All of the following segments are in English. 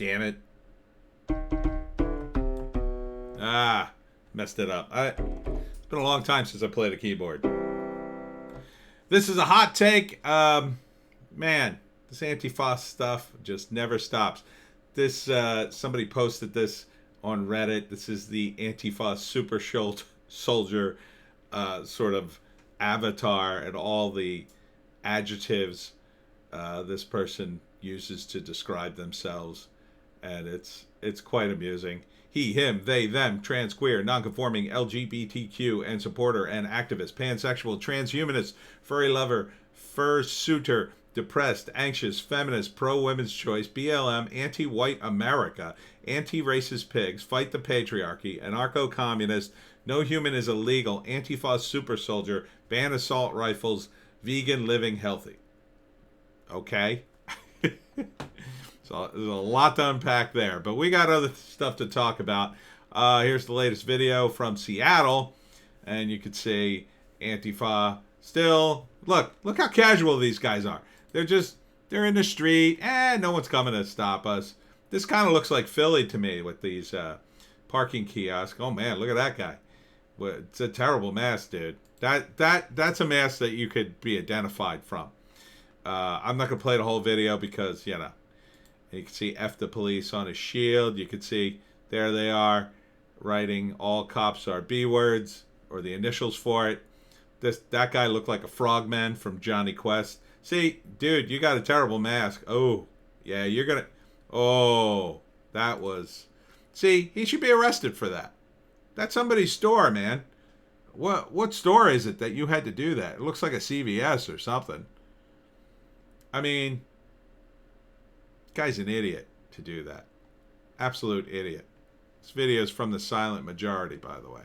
damn it. Ah, messed it up. It's been a long time since I played a keyboard. This is a hot take. Man, this Antifa stuff just never stops. This somebody posted this on Reddit. This is the Antifa super soldier sort of avatar and all the adjectives this person uses to describe themselves, and it's quite amusing. He, him, they, them, trans, queer, nonconforming, LGBTQ, and supporter and activist, pansexual, transhumanist, furry lover, fursuiter, depressed, anxious, feminist, pro-women's choice, BLM, anti-white America, anti-racist pigs, fight the patriarchy, anarcho-communist, no human is illegal, Antifa super soldier, ban assault rifles, vegan, living healthy. Okay? So there's a lot to unpack there, but we got other stuff to talk about. Here's the latest video from Seattle, and you can see Antifa still. Look how casual these guys are. They're in the street, and no one's coming to stop us. This kind of looks like Philly to me with these parking kiosks. Oh man, look at that guy. It's a terrible mask, dude. That's a mask that you could be identified from. I'm not gonna play the whole video because you can see F the police on his shield. You can see there they are writing all cops are B words or the initials for it. That guy looked like a frogman from Johnny Quest. See, dude, you got a terrible mask. Oh, yeah, you're gonna. Oh, that was. See, he should be arrested for that. That's somebody's store, man. What store is it that you had to do that? It looks like a CVS or something. I mean, guy's an idiot to do that. Absolute idiot. This video is from the silent majority, by the way.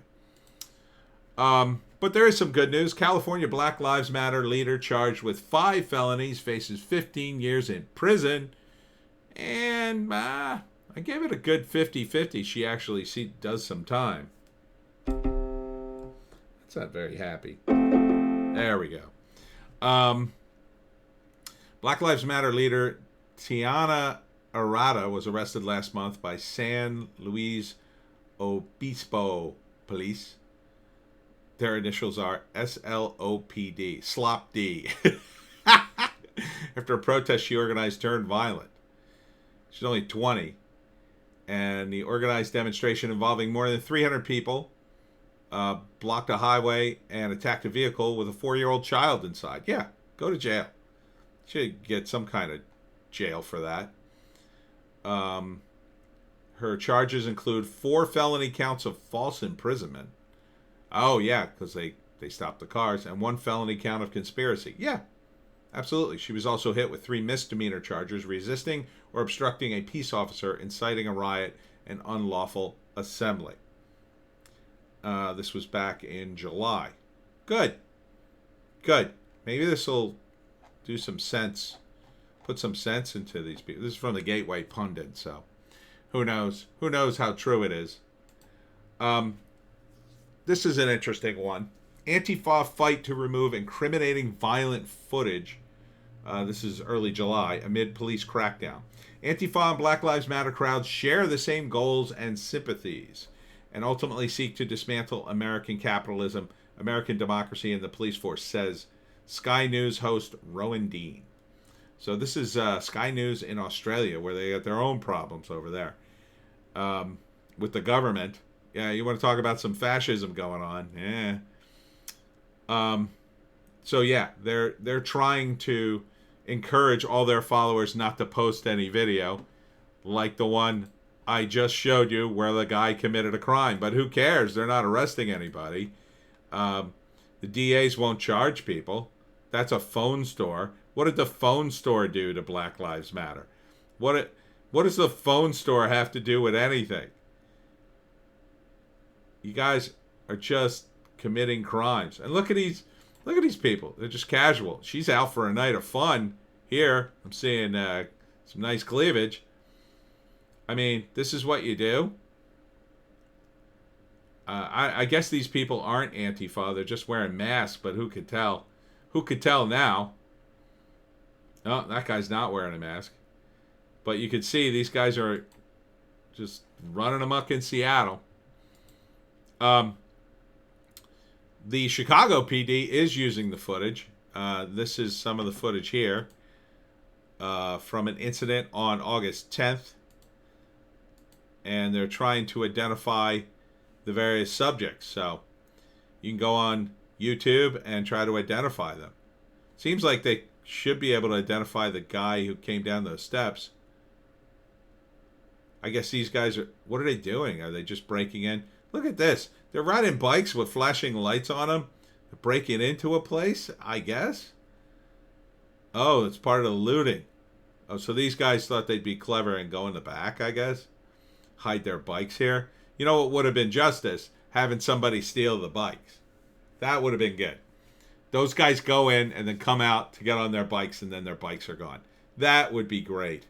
But there is some good news. California Black Lives Matter leader charged with 5 felonies faces 15 years in prison. And I gave it a good 50-50. She actually does some time. That's not very happy. There we go. Black Lives Matter leader Tiana Arata was arrested last month by San Luis Obispo police. Their initials are SLOPD, Slop D. After a protest she organized turned violent. She's only 20. And the organized demonstration involving more than 300 people blocked a highway and attacked a vehicle with a 4-year-old child inside. Yeah, go to jail. Should get some kind of jail for that. Her charges include 4 felony counts of false imprisonment. Oh, yeah, because they stopped the cars. And 1 felony count of conspiracy. Yeah, absolutely. She was also hit with 3 misdemeanor charges: resisting or obstructing a peace officer, inciting a riot, and unlawful assembly. This was back in July. Good. Maybe this will do some sense. Put some sense into these people. This is from the Gateway Pundit, so who knows? Who knows how true it is? This is an interesting one. Antifa fight to remove incriminating violent footage. This is early July, amid police crackdown. Antifa and Black Lives Matter crowds share the same goals and sympathies, and ultimately seek to dismantle American capitalism, American democracy, and the police force, says Sky News host Rowan Dean. So this is Sky News in Australia, where they got their own problems over there with the government. Yeah, you want to talk about some fascism going on? Yeah. So yeah, they're trying to encourage all their followers not to post any video, like the one I just showed you where the guy committed a crime. But who cares? They're not arresting anybody. The DAs won't charge people. That's a phone store. What did the phone store do to Black Lives Matter? What does the phone store have to do with anything? You guys are just committing crimes. And look at these people. They're just casual. She's out for a night of fun. Here, I'm seeing some nice cleavage. I mean, this is what you do. I guess these people aren't Antifa. They're just wearing masks, but who could tell? Who could tell now? No, that guy's not wearing a mask. But you can see these guys are just running amok in Seattle. The Chicago PD is using the footage. This is some of the footage here from an incident on August 10th. And they're trying to identify the various subjects. So you can go on YouTube and try to identify them. Seems like they should be able to identify the guy who came down those steps. I guess these guys are... What are they doing? Are they just breaking in? Look at this. They're riding bikes with flashing lights on them. They're breaking into a place, I guess. Oh, it's part of the looting. Oh, so these guys thought they'd be clever and go in the back, I guess. Hide their bikes here. You know what would have been justice? Having somebody steal the bikes. That would have been good. Those guys go in and then come out to get on their bikes, and then their bikes are gone. That would be great.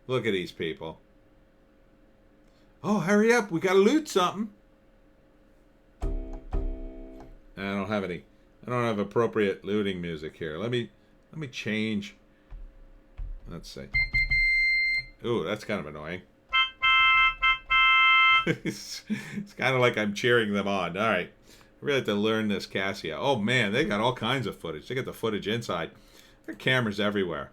Look at these people. Oh, hurry up. We got to loot something. I don't have any. I don't have appropriate looting music here. Let me change. Let's see. Ooh, that's kind of annoying. It's kind of like I'm cheering them on. All right. I really have to learn this Casio. Oh, man, they got all kinds of footage. They got the footage inside. There are cameras everywhere.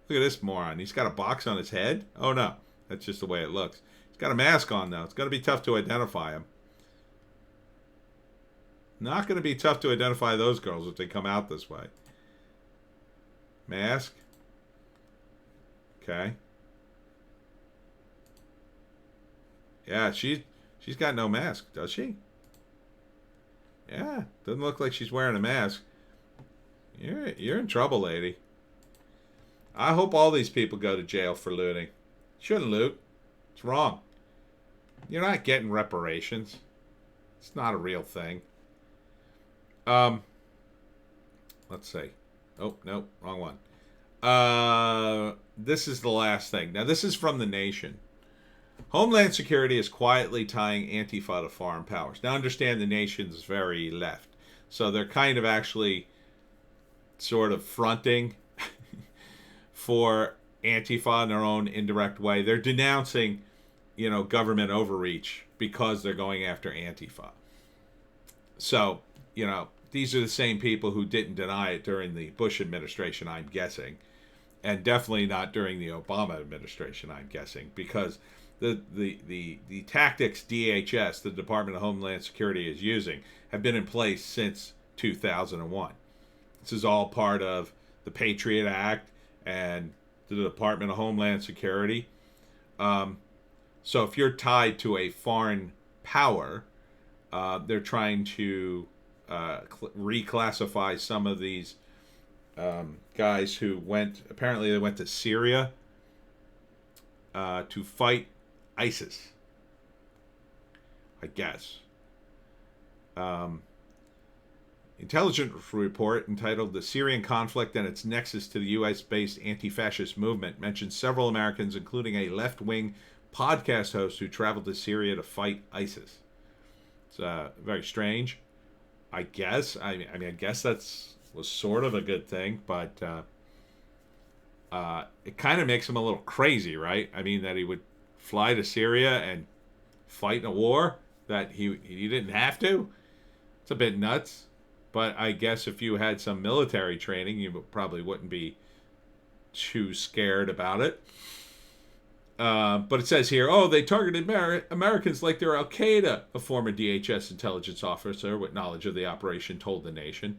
Look at this moron. He's got a box on his head. Oh, no. That's just the way it looks. He's got a mask on, though. It's going to be tough to identify him. Not going to be tough to identify those girls if they come out this way. Mask. Okay. Yeah, she's got no mask, does she? Yeah, doesn't look like she's wearing a mask. You're in trouble, lady. I hope all these people go to jail for looting. Shouldn't loot. It's wrong. You're not getting reparations. It's not a real thing. Let's see. Oh, no, wrong one. This is the last thing. Now, this is from The Nation. Homeland Security is quietly tying Antifa to foreign powers. Now, understand The Nation's very left. So they're kind of actually sort of fronting for Antifa in their own indirect way. They're denouncing, government overreach because they're going after Antifa. So, these are the same people who didn't deny it during the Bush administration, I'm guessing. And definitely not during the Obama administration, I'm guessing. Because the tactics DHS, the Department of Homeland Security, is using have been in place since 2001. This is all part of the Patriot Act and the Department of Homeland Security. So if you're tied to a foreign power, they're trying to reclassify some of these guys who apparently they went to Syria to fight ISIS, I guess. Intelligence report entitled "The Syrian Conflict and Its Nexus to the U.S.-Based Anti-Fascist Movement" mentions several Americans, including a left-wing podcast host who traveled to Syria to fight ISIS. It's very strange, I guess. I mean, I guess was sort of a good thing, but it kind of makes him a little crazy, right? I mean, that he would fly to Syria and fight in a war that he didn't have to. It's a bit nuts. But I guess if you had some military training, you probably wouldn't be too scared about it. But it says here, they targeted Americans like they're Al-Qaeda, a former DHS intelligence officer with knowledge of the operation told The Nation.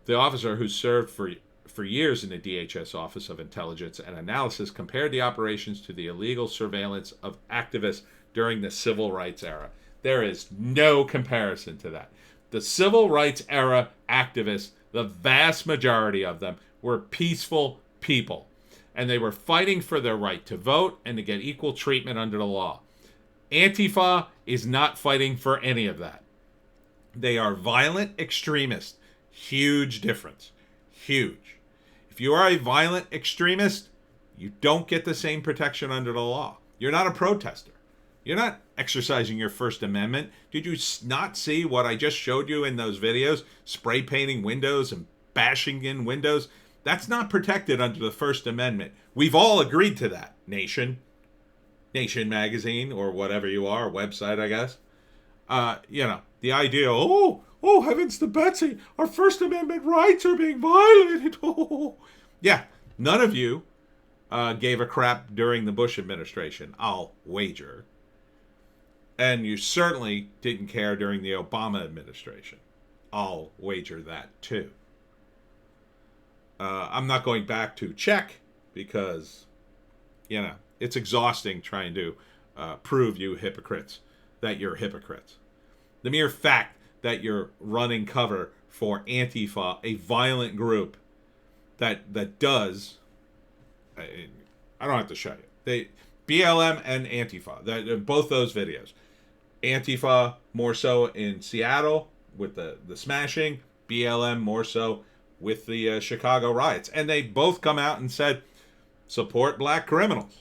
The officer, who served for years in the DHS Office of Intelligence and Analysis, compared the operations to the illegal surveillance of activists during the civil rights era. There is no comparison to that. The civil rights era activists, the vast majority of them, were peaceful people. And they were fighting for their right to vote and to get equal treatment under the law. Antifa is not fighting for any of that. They are violent extremists. Huge difference. Huge. If you are a violent extremist, you don't get the same protection under the law. You're not a protester. You're not exercising your First Amendment. Did you not see what I just showed you in those videos? Spray painting windows and bashing in windows. That's not protected under the First Amendment. We've all agreed to that, Nation magazine, or whatever you are, website, I guess. The idea, oh, heavens to Betsy, our First Amendment rights are being violated. Oh. Yeah, none of you gave a crap during the Bush administration, I'll wager. And you certainly didn't care during the Obama administration. I'll wager that too. I'm not going back to check because, it's exhausting trying to prove you hypocrites that you're hypocrites. The mere fact that you're running cover for Antifa, a violent group that does, I don't have to show you. BLM and Antifa, both those videos. Antifa more so in Seattle with the smashing, BLM more so with the Chicago riots. And they both come out and said, support black criminals.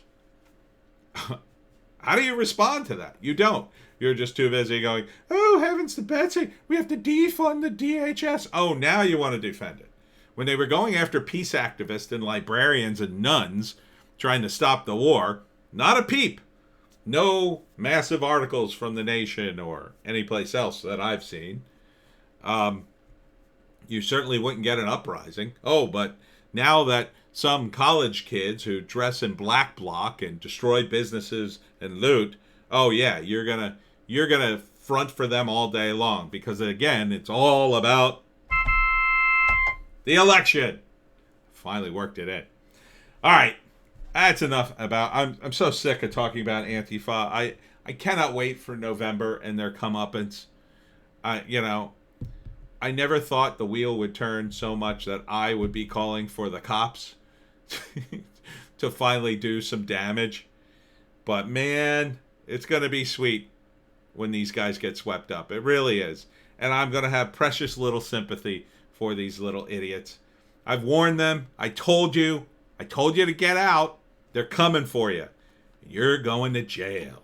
How do you respond to that? You don't. You're just too busy going, oh, heavens to Betsy, we have to defund the DHS. Oh, now you want to defend it. When they were going after peace activists and librarians and nuns trying to stop the war, not a peep. No massive articles from the Nation or any place else that I've seen. You certainly wouldn't get an uprising. Oh, but now that some college kids who dress in black bloc and destroy businesses and loot, oh yeah, you're gonna front for them all day long because again, it's all about the election. Finally worked it in. All right, that's enough about. I'm so sick of talking about Antifa. I cannot wait for November and their comeuppance. I never thought the wheel would turn so much that I would be calling for the cops to finally do some damage. But man, it's going to be sweet when these guys get swept up. It really is. And I'm going to have precious little sympathy for these little idiots. I've warned them. I told you to get out. They're coming for you. You're going to jail.